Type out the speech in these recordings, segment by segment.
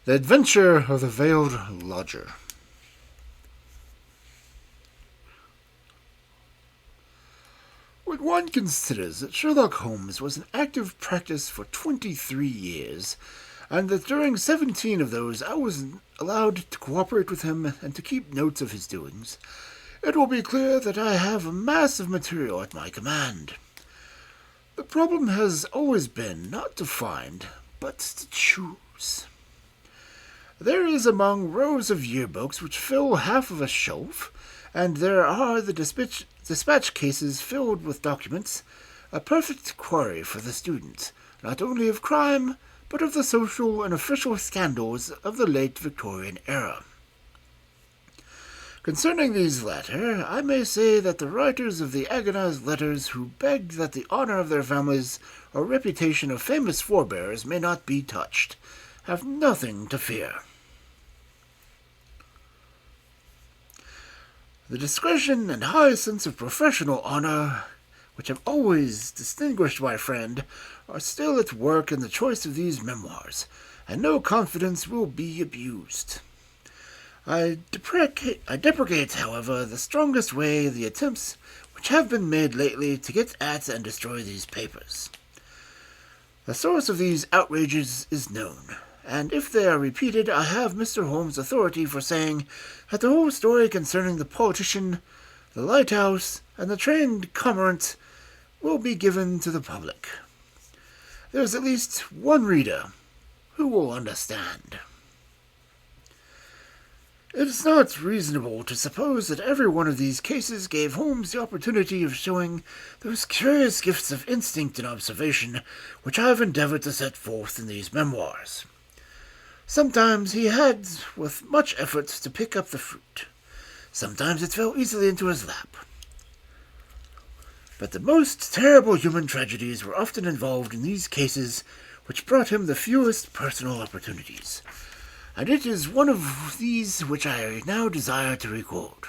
The Adventure of the Veiled Lodger. When one considers that Sherlock Holmes was in active practice for 23 years, and that during 17 of those I was allowed to cooperate with him and to keep notes of his doings, it will be clear that I have a mass of material at my command. The problem has always been not to find, but to choose. There is among rows of yearbooks which fill half of a shelf, and there are the dispatch cases filled with documents, a perfect quarry for the student, not only of crime, but of the social and official scandals of the late Victorian era. Concerning these latter, I may say that the writers of the agonized letters who begged that the honor of their families or reputation of famous forebears may not be touched, have nothing to fear. The discretion and high sense of professional honor, which have always distinguished my friend, are still at work in the choice of these memoirs, and no confidence will be abused. I deprecate, however, the strongest way the attempts which have been made lately to get at and destroy these papers. The source of these outrages is known, and if they are repeated, I have Mr. Holmes' authority for saying that the whole story concerning the politician, the lighthouse, and the trained cormorant will be given to the public. There is at least one reader who will understand. It is not reasonable to suppose that every one of these cases gave Holmes the opportunity of showing those curious gifts of instinct and observation which I have endeavored to set forth in these memoirs. Sometimes he had, with much effort, to pick up the fruit. Sometimes it fell easily into his lap. But the most terrible human tragedies were often involved in these cases which brought him the fewest personal opportunities, and it is one of these which I now desire to record.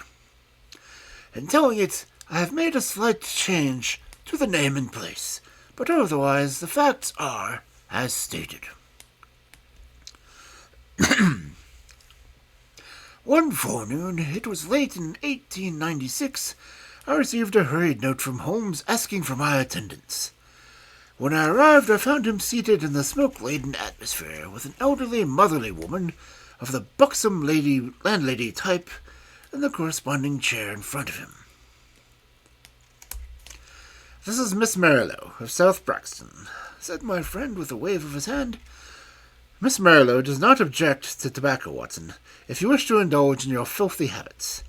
In telling it, I have made a slight change to the name and place, but otherwise the facts are as stated. One forenoon, it was late in 1896, I received a hurried note from Holmes asking for my attendance. When I arrived, I found him seated in the smoke-laden atmosphere with an elderly, motherly woman of the buxom landlady type in the corresponding chair in front of him. "This is Miss Marilow, of South Braxton," said my friend with a wave of his hand. "Miss Marilow does not object to tobacco, Watson, if you wish to indulge in your filthy habits.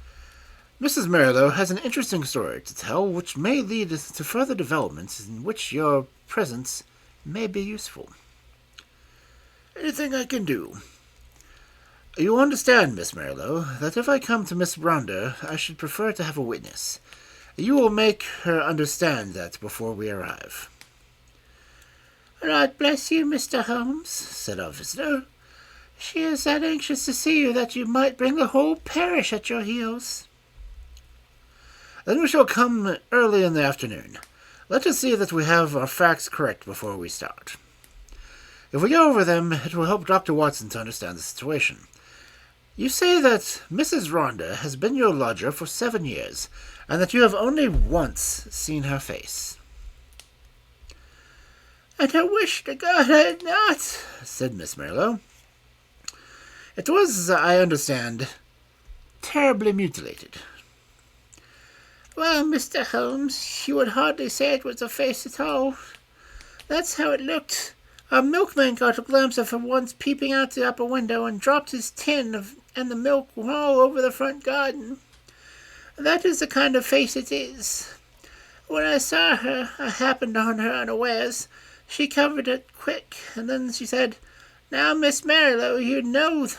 Mrs. Marilow has an interesting story to tell which may lead to further developments in which your presence may be useful." "Anything I can do." "You understand, Miss Marilow, that if I come to Miss Rhonda, I should prefer to have a witness. You will make her understand that before we arrive." "God bless you, Mr. Holmes," said our visitor. "She is that anxious to see you that you might bring the whole parish at your heels." "Then we shall come early in the afternoon. Let us see that we have our facts correct before we start. If we go over them, it will help Dr. Watson to understand the situation. You say that Mrs. Rhonda has been your lodger for 7 years, and that you have only once seen her face." "And I wish to God I had not," said Miss Marilow. "It was, I understand, terribly mutilated." "Well, Mr. Holmes, you would hardly say it was a face at all. That's how it looked. Our milkman got a glimpse of her once peeping out the upper window and dropped his tin and the milk all over the front garden. That is the kind of face it is. When I saw her, I happened on her unawares. She covered it quick, and then she said, 'Now, Miss Marilow, you know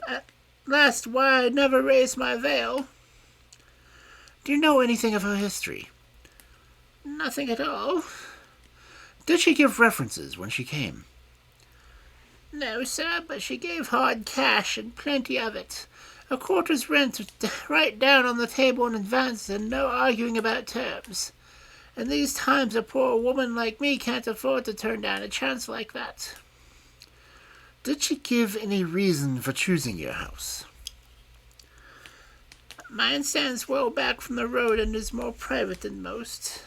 at last why I never raised my veil.'" "Do you know anything of her history?" "Nothing at all." "Did she give references when she came?" "No, sir, but she gave hard cash, and plenty of it. A quarter's rent right down on the table in advance, and no arguing about terms. In these times a poor woman like me can't afford to turn down a chance like that." did she give any reason for choosing your house? Mine stands well back from the road and is more private than most.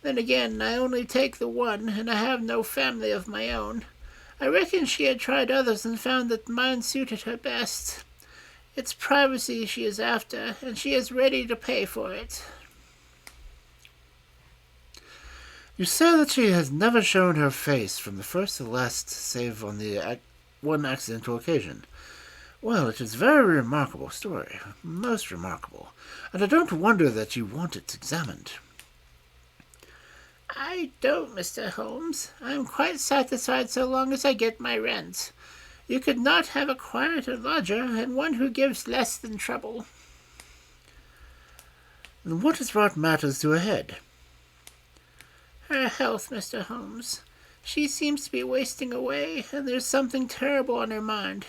Then again, I only take the one, and I have no family of my own. I reckon she had tried others and found that mine suited her best. It's privacy she is after, and she is ready to pay for it. You say that she has never shown her face from the first to the last, save on the one accidental occasion. Well, it is a very remarkable story, most remarkable, and I don't wonder that you want it examined. I don't, Mr. Holmes. I am quite satisfied so long as I get my rent. You could not have a quieter lodger, and one who gives less than trouble. And what has brought matters to a head? Her health, Mr. Holmes. She seems to be wasting away, and there's something terrible on her mind.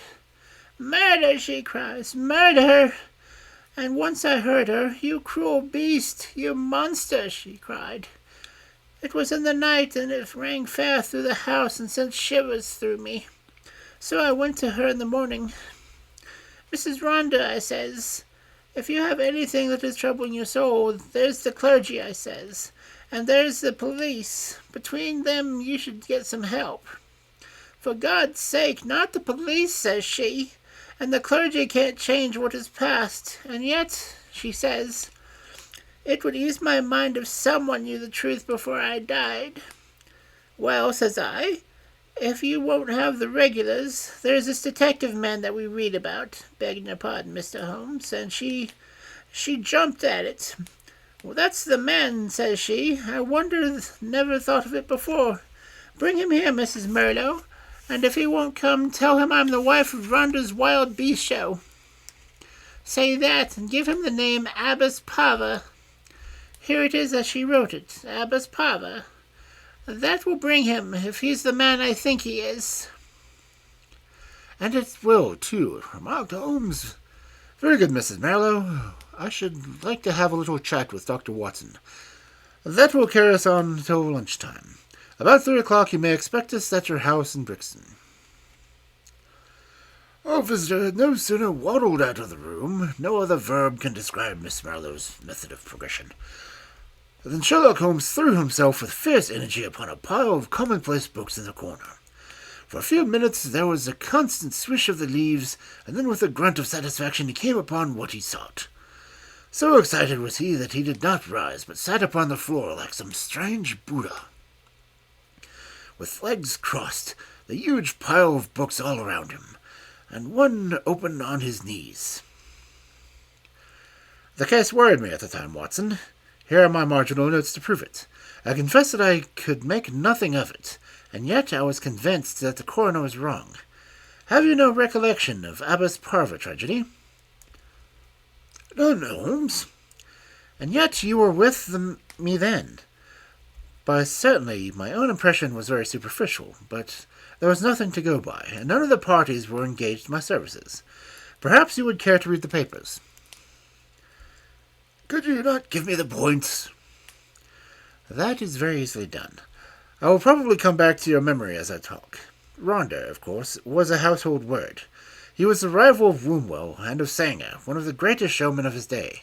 Murder, she cries, murder! And once I heard her, you cruel beast, you monster, she cried. It was in the night, and it rang fair through the house and sent shivers through me. So I went to her in the morning. Mrs. Rhonda, I says, if you have anything that is troubling your soul, there's the clergy, I says, and there's the police. Between them you should get some help. For God's sake, not the police, says she, and the clergy can't change what is past, and yet, she says, it would ease my mind if someone knew the truth before I died. Well, says I, if you won't have the regulars, there's this detective man that we read about, begging your pardon, Mr. Holmes, and she jumped at it. Well, that's the man, says she. I wonder, never thought of it before. Bring him here, Mrs. Murdo, and if he won't come, tell him I'm the wife of Rhonda's Wild Beast Show. Say that, and give him the name Abbess Pava. Here it is as she wrote it, Abbess Pava. That will bring him, if he's the man I think he is. And it will, too, remarked Holmes. Very good, Mrs. Marlowe. I should like to have a little chat with Dr. Watson. That will carry us on till lunchtime. About 3 o'clock you may expect us at your house in Brixton. Our visitor had no sooner waddled out of the room, no other verb can describe Miss Marlowe's method of progression, than Sherlock Holmes threw himself with fierce energy upon a pile of commonplace books in the corner. For a few minutes there was a constant swish of the leaves, and then with a grunt of satisfaction he came upon what he sought. So excited was he that he did not rise, but sat upon the floor like some strange Buddha, with legs crossed, the huge pile of books all around him, and one open on his knees. The case worried me at the time, Watson. Here are my marginal notes to prove it. I confess that I could make nothing of it, and yet I was convinced that the coroner was wrong. Have you no recollection of Abbess Parva tragedy? No, Holmes. And yet you were with me then. By certainly my own impression was very superficial, but there was nothing to go by, and none of the parties were engaged in my services. Perhaps you would care to read the papers. Could you not give me the points? That is very easily done. I will probably come back to your memory as I talk. Rhonda, of course, was a household word. He was the rival of Wombwell and of Sanger, one of the greatest showmen of his day.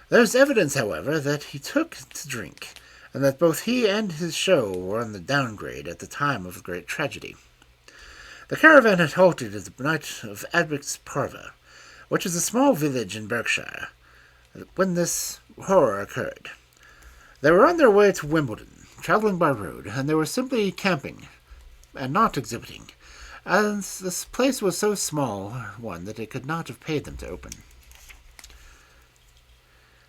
There is evidence, however, that he took to drink, and that both he and his show were on the downgrade at the time of the great tragedy. The caravan had halted at the night of Abbess Parva, which is a small village in Berkshire, when this horror occurred. They were on their way to Wimbledon, travelling by road, and they were simply camping, and not exhibiting, as this place was so small one that it could not have paid them to open.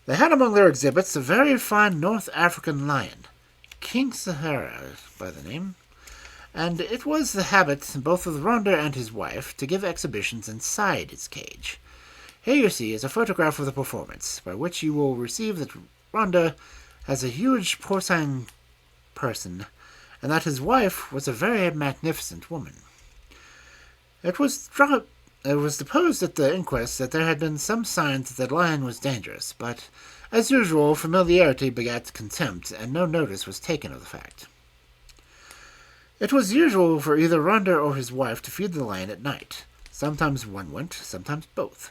They had among their exhibits a very fine North African lion, King Sahara by the name, and it was the habit both of Rhonda and his wife to give exhibitions inside its cage. Here you see is a photograph of the performance, by which you will receive that Rhonda has a huge porcine person, and that his wife was a very magnificent woman. It was deposed at the inquest that there had been some signs that the lion was dangerous, but, as usual, familiarity begat contempt, and no notice was taken of the fact. It was usual for either Rhonda or his wife to feed the lion at night. Sometimes one went, sometimes both.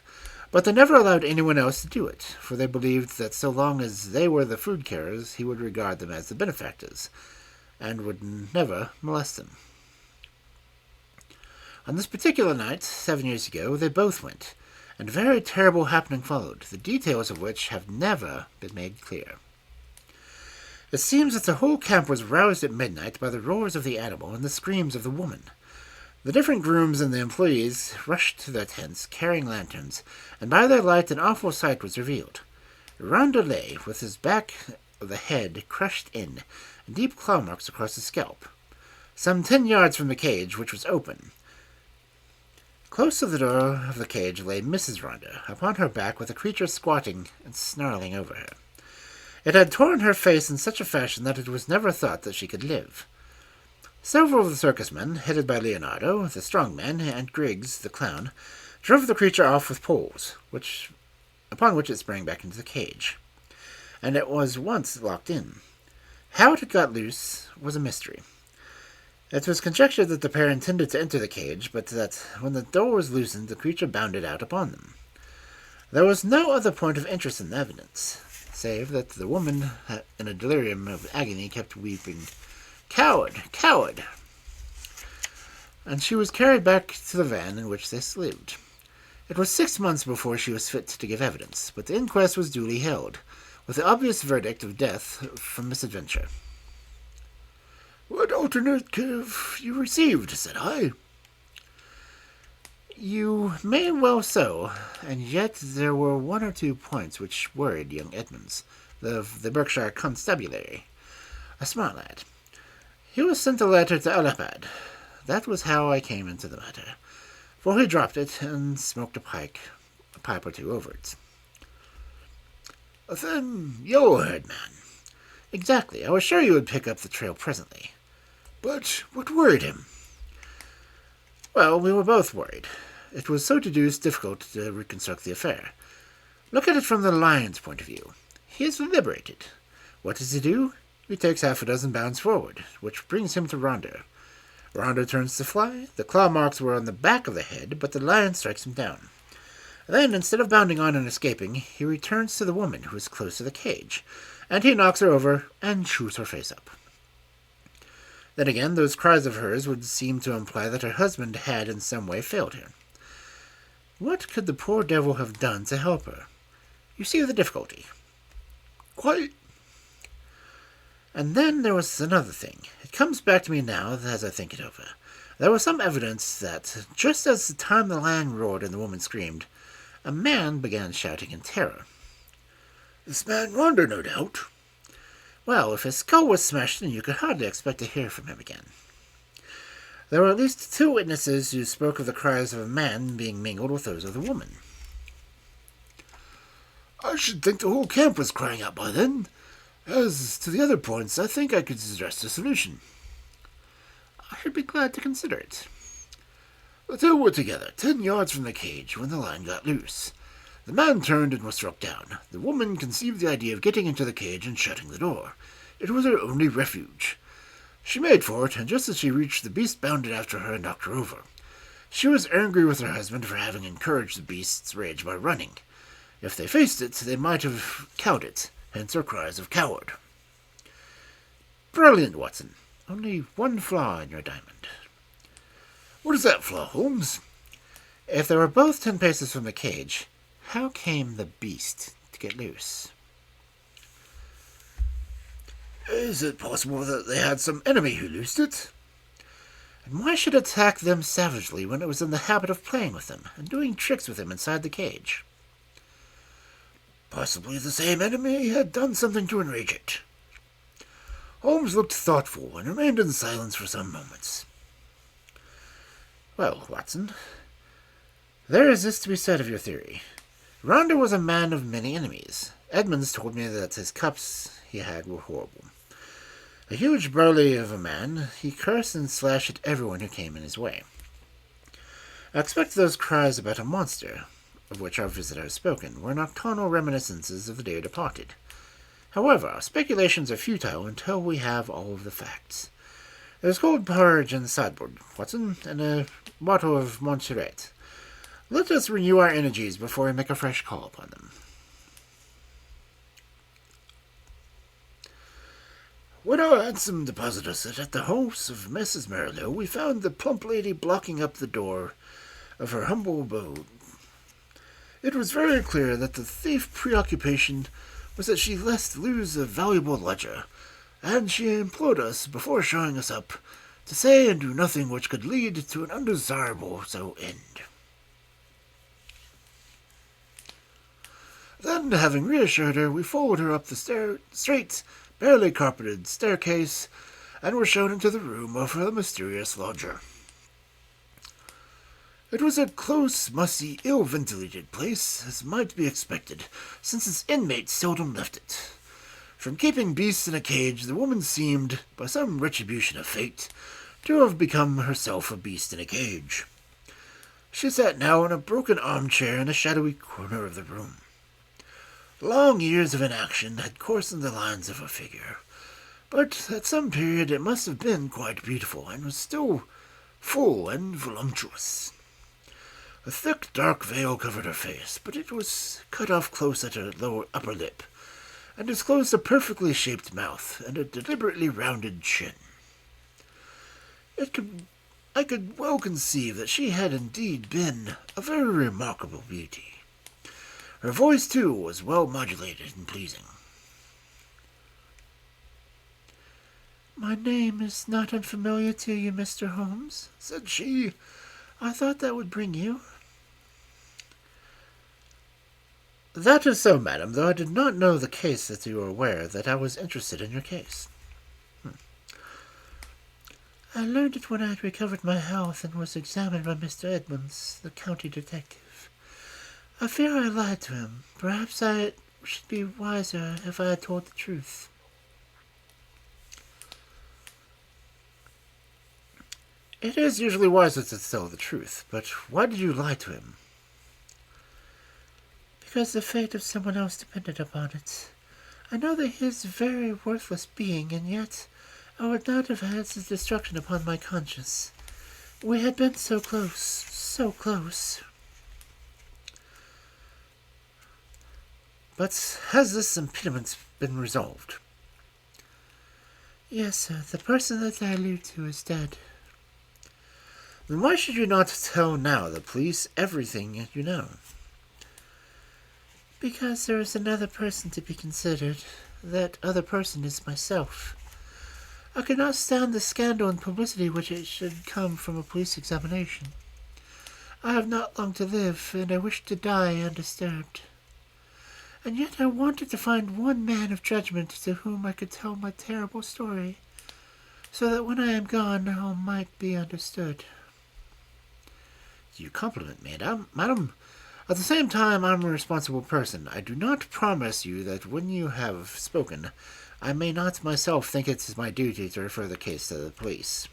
But they never allowed anyone else to do it, for they believed that so long as they were the food carriers, he would regard them as the benefactors, and would never molest them. On this particular night, 7 years ago, they both went, and a very terrible happening followed, the details of which have never been made clear. It seems that the whole camp was roused at midnight by the roars of the animal and the screams of the woman. The different grooms and the employees rushed to their tents, carrying lanterns, and by their light an awful sight was revealed. Rhonda lay, with his back of the head crushed in, and deep claw marks across his scalp. Some 10 yards from the cage, which was open. Close to the door of the cage lay Mrs. Rhonda, upon her back with a creature squatting and snarling over her. It had torn her face in such a fashion that it was never thought that she could live. Several of the circus men, headed by Leonardo, the strong man, and Griggs, the clown, drove the creature off with poles, upon which it sprang back into the cage, and it was once locked in. How it had got loose was a mystery. It was conjectured that the pair intended to enter the cage, but that when the door was loosened, the creature bounded out upon them. There was no other point of interest in the evidence, save that the woman, in a delirium of agony, kept weeping, "Coward! Coward!" And she was carried back to the van in which they lived. It was 6 months before she was fit to give evidence, but the inquest was duly held, with the obvious verdict of death from misadventure. "What alternative you received?" said I. "You may well so, and yet there were 1 or 2 points which worried young Edmonds, the Berkshire constabulary, a smart lad. He was sent a letter to Allahabad. That was how I came into the matter, for he dropped it and smoked a pipe or two over it." "A thin, yellow-haired man." "Exactly. I was sure you would pick up the trail presently." "But what worried him?" "Well, we were both worried. It was so difficult to reconstruct the affair. Look at it from the lion's point of view. He is liberated. What does he do? He takes 6 bounds forward, which brings him to Rhonda. Rhonda turns to fly. The claw marks were on the back of the head, but the lion strikes him down. Then, instead of bounding on and escaping, he returns to the woman who is close to the cage, and he knocks her over and chews her face up. Then again, those cries of hers would seem to imply that her husband had in some way failed her. What could the poor devil have done to help her? You see the difficulty." "Quite." "And then there was another thing. It comes back to me now as I think it over. There was some evidence that, just as the time the lion roared and the woman screamed, a man began shouting in terror." "This man Rhonda, no doubt." "Well, if his skull was smashed in, you could hardly expect to hear from him again. There were at least 2 witnesses who spoke of the cries of a man being mingled with those of the woman." "I should think the whole camp was crying out by then. As to the other points, I think I could suggest a solution." "I should be glad to consider it." "The 2 were together, 10 yards from the cage, when the lion got loose. The man turned and was struck down. The woman conceived the idea of getting into the cage and shutting the door. It was her only refuge. She made for it, and just as she reached, the beast bounded after her and knocked her over. She was angry with her husband for having encouraged the beast's rage by running. If they faced it, they might have cowed it, hence her cries of coward." "Brilliant, Watson. Only one flaw in your diamond." "What is that flaw, Holmes?" "If they were both 10 paces from the cage, how came the beast to get loose?" "Is it possible that they had some enemy who loosed it?" "And why should it attack them savagely when it was in the habit of playing with them and doing tricks with them inside the cage?" "Possibly the same enemy had done something to enrage it." Holmes looked thoughtful and remained in silence for some moments. "Well, Watson, there is this to be said of your theory. Rhonda was a man of many enemies. Edmonds told me that his cups he had were horrible. A huge burly of a man, he cursed and slashed at everyone who came in his way. I expect those cries about a monster, of which our visitor has spoken, were nocturnal reminiscences of the dear departed. However, our speculations are futile until we have all of the facts. There's cold porridge in the sideboard, Watson, and a bottle of Montserrat. Let us renew our energies before we make a fresh call upon them. When our handsome depositor sat at the house of Mrs. Merrilow, we found the plump lady blocking up the door of her humble abode. It was very clear that the thief's preoccupation was that she lest lose a valuable ledger, and she implored us, before showing us up, to say and do nothing which could lead to an undesirable end. Then, having reassured her, we followed her up the straight, barely carpeted staircase, and were shown into the room of the mysterious lodger. It was a close, musty, ill-ventilated place, as might be expected, since its inmates seldom left it. From keeping beasts in a cage, the woman seemed, by some retribution of fate, to have become herself a beast in a cage. She sat now in a broken armchair in a shadowy corner of the room. Long years of inaction had coarsened the lines of her figure, but at some period it must have been quite beautiful, and was still full and voluptuous. A thick, dark veil covered her face, but it was cut off close at her upper lip, and disclosed a perfectly shaped mouth and a deliberately rounded chin. I could well conceive that she had indeed been a very remarkable beauty. Her voice, too, was well modulated and pleasing. "My name is not unfamiliar to you, Mr. Holmes," said she. "I thought that would bring you." "That is so, madam, though I did not know the case that you were aware that I was interested in your case." "I learned it when I had recovered my health and was examined by Mr. Edmonds, the county detective. I fear I lied to him. Perhaps I should be wiser if I had told the truth." "It is usually wiser to tell the truth, but why did you lie to him?" "Because the fate of someone else depended upon it. I know that he is a very worthless being, and yet I would not have had his destruction upon my conscience. We had been so close, so close." "But has this impediment been resolved?" "Yes, sir. The person that I allude to is dead." "Then why should you not tell now the police everything you know?" "Because there is another person to be considered. That other person is myself. I could not stand the scandal and publicity which it should come from a police examination. I have not long to live, and I wish to die undisturbed. And yet I wanted to find one man of judgment to whom I could tell my terrible story, so that when I am gone all might be understood." "You compliment me, madam. At the same time, I am a responsible person. I do not promise you that when you have spoken, I may not myself think it is my duty to refer the case to the police."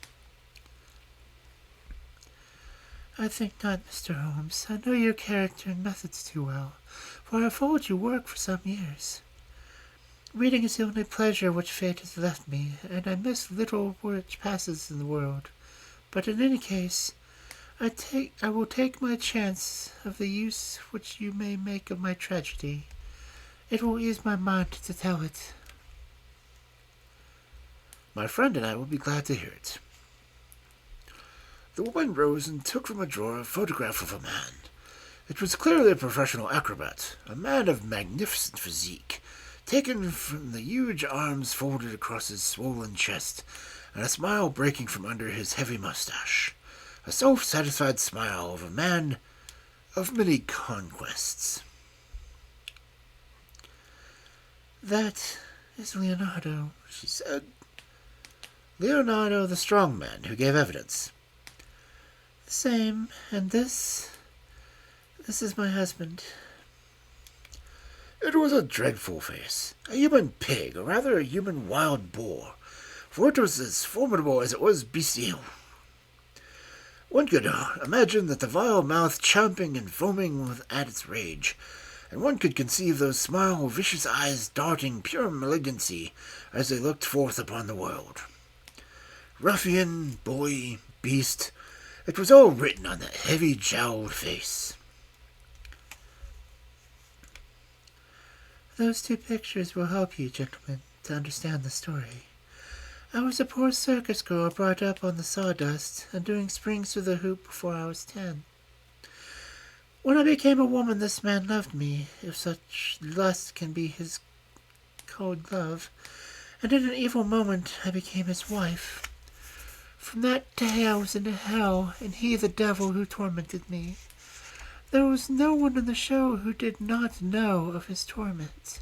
"I think not, Mr. Holmes. I know your character and methods too well, for I have followed your work for some years. Reading is the only pleasure which fate has left me, and I miss little which passes in the world. But in any case, I will take my chance of the use which you may make of my tragedy. It will ease my mind to tell it." "My friend and I will be glad to hear it." The woman rose and took from a drawer a photograph of a man. It was clearly a professional acrobat, a man of magnificent physique, taken from the huge arms folded across his swollen chest, and a smile breaking from under his heavy mustache. A self-satisfied smile of a man of many conquests. "That is Leonardo," she said. "Leonardo, the strong man who gave evidence?" "The same. And this is my husband." It was a dreadful face, a human pig, or rather a human wild boar, for it was as formidable as it was bestial. One could imagine that the vile mouth champing and foaming at its rage, and one could conceive those small, vicious eyes darting pure malignancy as they looked forth upon the world. Ruffian, boy, beast, it was all written on that heavy jowled face. Those two pictures will help you, gentlemen, to understand the story. I was a poor circus girl brought up on the sawdust and doing springs through the hoop before I was 10. When I became a woman, this man loved me, if such lust can be his cold love, and in an evil moment I became his wife. From that day I was in hell, and he the devil who tormented me. There was no one in the show who did not know of his torment.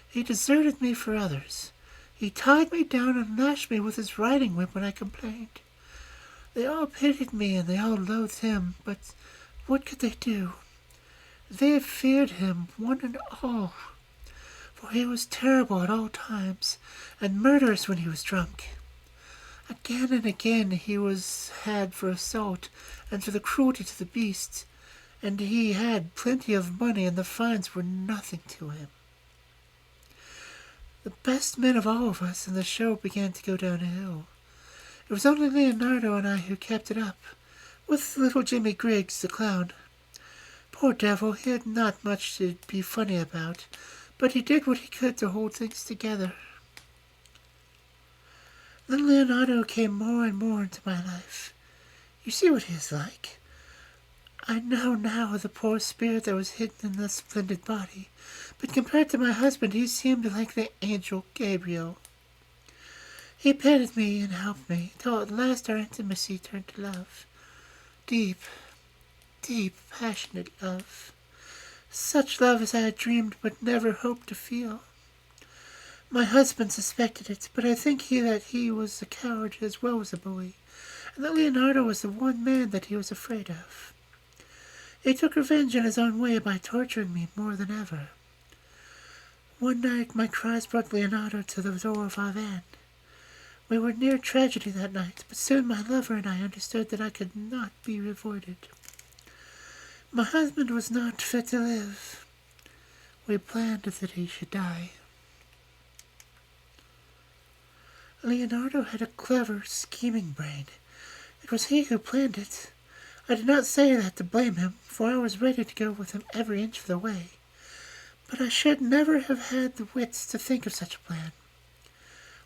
He deserted me for others. He tied me down and lashed me with his riding whip when I complained. They all pitied me and they all loathed him, but what could they do? They feared him, one and all, for he was terrible at all times, and murderous when he was drunk. Again and again he was had for assault, and for the cruelty to the beasts, and he had plenty of money, and the fines were nothing to him. The best men of all of us in the show began to go downhill. It was only Leonardo and I who kept it up, with little Jimmy Griggs, the clown. Poor devil, he had not much to be funny about, but he did what he could to hold things together. Then Leonardo came more and more into my life. You see what he is like. I know now the poor spirit that was hidden in the splendid body, but compared to my husband he seemed like the angel Gabriel. He petted me and helped me, till at last our intimacy turned to love. Deep, deep, passionate love. Such love as I had dreamed but never hoped to feel. My husband suspected it, but I think that he was a coward as well as a bully, and that Leonardo was the one man that he was afraid of. He took revenge in his own way by torturing me more than ever. One night my cries brought Leonardo to the door of our van. We were near tragedy that night, but soon my lover and I understood that I could not be avoided. My husband was not fit to live. We planned that he should die. Leonardo had a clever, scheming brain. It was he who planned it. I did not say that to blame him, for I was ready to go with him every inch of the way. But I should never have had the wits to think of such a plan.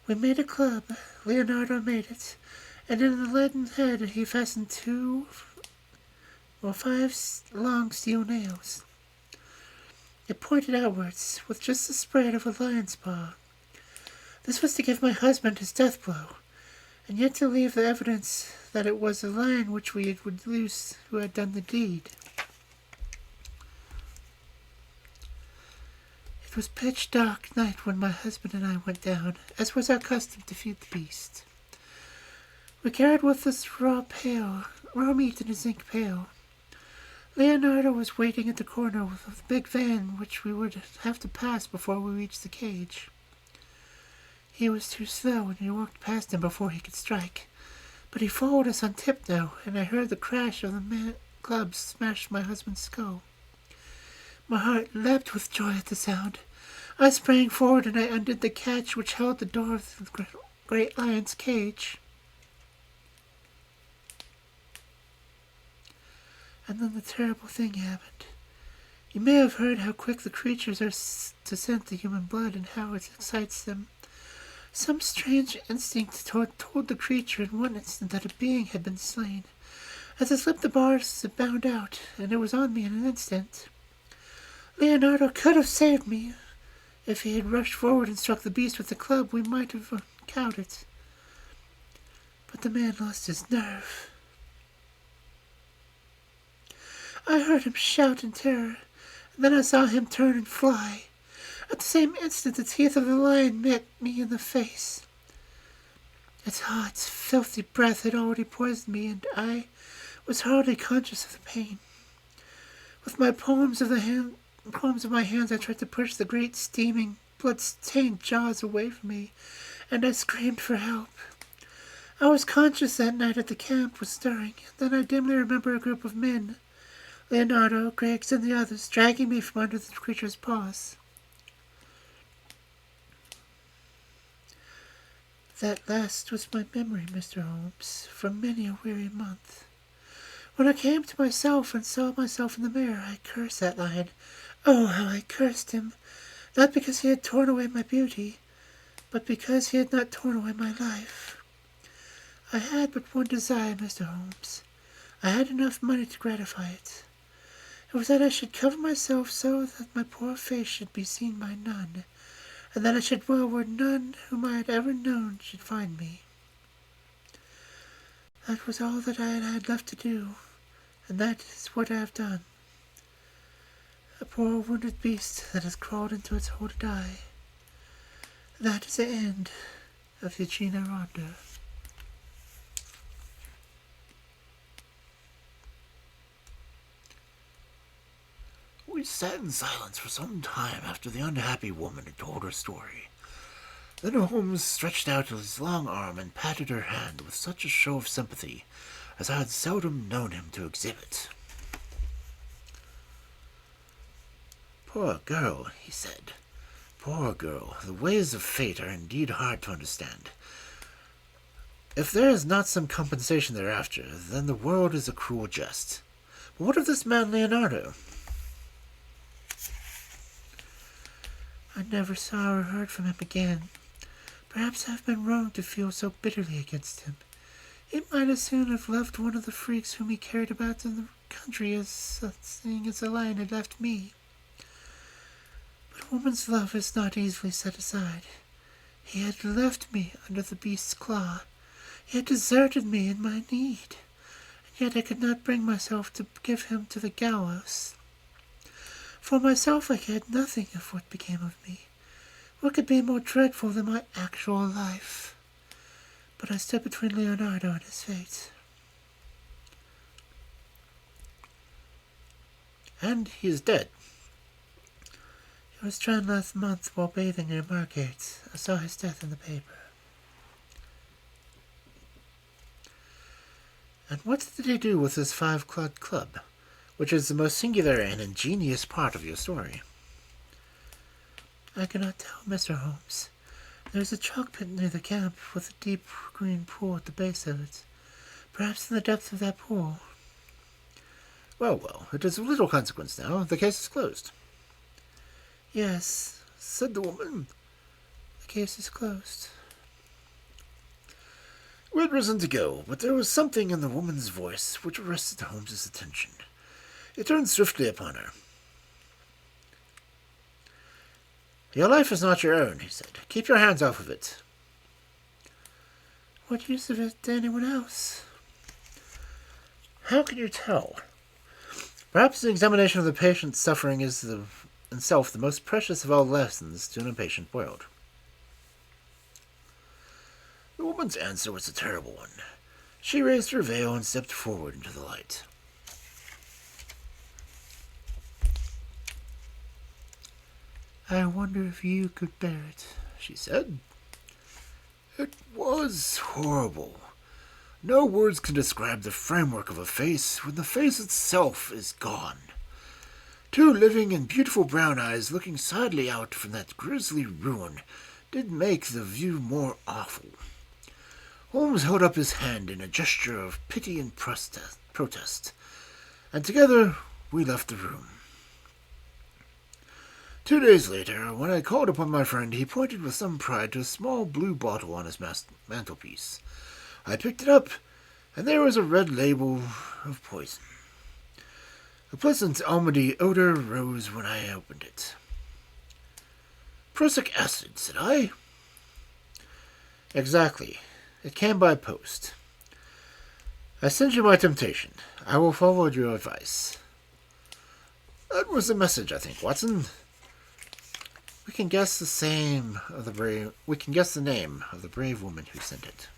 We made a club. Leonardo made it, and in the leaden head he fastened 5 long steel nails. It pointed outwards, with just the spread of a lion's paw. This was to give my husband his death blow, and yet to leave the evidence that it was the lion which we would lose who had done the deed. It was pitch dark night when my husband and I went down, as was our custom, to feed the beast. We carried with us raw meat in a zinc pail. Leonardo was waiting at the corner with a big van which we would have to pass before we reached the cage. He was too slow, and we walked past him before he could strike. But he followed us on tiptoe, and I heard the crash of the club smash my husband's skull. My heart leapt with joy at the sound. I sprang forward, and I undid the catch which held the door of the great lion's cage. And then the terrible thing happened. You may have heard how quick the creatures are to scent the human blood and how it excites them. Some strange instinct told the creature in one instant that a being had been slain. As I slipped the bars, it bounded out, and it was on me in an instant. Leonardo could have saved me. If he had rushed forward and struck the beast with the club, we might have cowed it. But the man lost his nerve. I heard him shout in terror, and then I saw him turn and fly. At the same instant, the teeth of the lion met me in the face. Its hot, filthy breath had already poisoned me, and I was hardly conscious of the pain. With my palms of my hands, I tried to push the great, steaming, blood-stained jaws away from me, and I screamed for help. I was conscious that night at the camp was stirring. Then I dimly remember a group of men, Leonardo, Griggs, and the others, dragging me from under the creature's paws. That last was my memory, Mr. Holmes, for many a weary month. When I came to myself and saw myself in the mirror, I cursed that lion. Oh, how I cursed him! Not because he had torn away my beauty, but because he had not torn away my life. I had but one desire, Mr. Holmes. I had enough money to gratify it. It was that I should cover myself so that my poor face should be seen by none, and that I should dwell where none whom I had ever known should find me. That was all that I had left to do, and that is what I have done. A poor wounded beast that has crawled into its hole to die. That is the end of Eugenia Ronda. We sat in silence for some time after the unhappy woman had told her story. Then Holmes stretched out his long arm and patted her hand with such a show of sympathy as I had seldom known him to exhibit. "Poor girl," he said. "Poor girl. The ways of fate are indeed hard to understand. If there is not some compensation thereafter, then the world is a cruel jest. But what of this man Leonardo?" I never saw or heard from him again. Perhaps I have been wrong to feel so bitterly against him. He might as soon have loved one of the freaks whom he carried about in the country as seeing as the lion had left me. But a woman's love is not easily set aside. He had left me under the beast's claw. He had deserted me in my need, and yet I could not bring myself to give him to the gallows. For myself I cared nothing of what became of me. What could be more dreadful than my actual life? But I stood between Leonardo and his fate. "And he is dead." He was drowned last month while bathing near Margate. I saw his death in the paper. "And what did he do with his 5 O'Clock Club, which is the most singular and ingenious part of your story?" I cannot tell, Mr. Holmes. There is a chalk pit near the camp, with a deep green pool at the base of it. Perhaps in the depth of that pool. Well, it is of little consequence now. The case is closed." "Yes," said the woman. "The case is closed." We had risen to go, but there was something in the woman's voice which arrested Holmes's attention. He turned swiftly upon her. "Your life is not your own," he said. "Keep your hands off of it." "What use of it to anyone else?" "How can you tell? Perhaps the examination of the patient's suffering is in itself the most precious of all lessons to an impatient world." The woman's answer was a terrible one. She raised her veil and stepped forward into the light. "I wonder if you could bear it," she said. "It was horrible. No words can describe the framework of a face when the face itself is gone. 2 living and beautiful brown eyes looking sadly out from that grisly ruin did make the view more awful." Holmes held up his hand in a gesture of pity and protest, and together we left the room. 2 days later, when I called upon my friend, he pointed with some pride to a small blue bottle on his mantelpiece. I picked it up, and there was a red label of poison. A pleasant almondy odor rose when I opened it. "Prussic acid," said I. "Exactly. It came by post. I send you my temptation. I will follow your advice." "That was the message, I think, Watson." We can guess the name of the brave woman who sent it."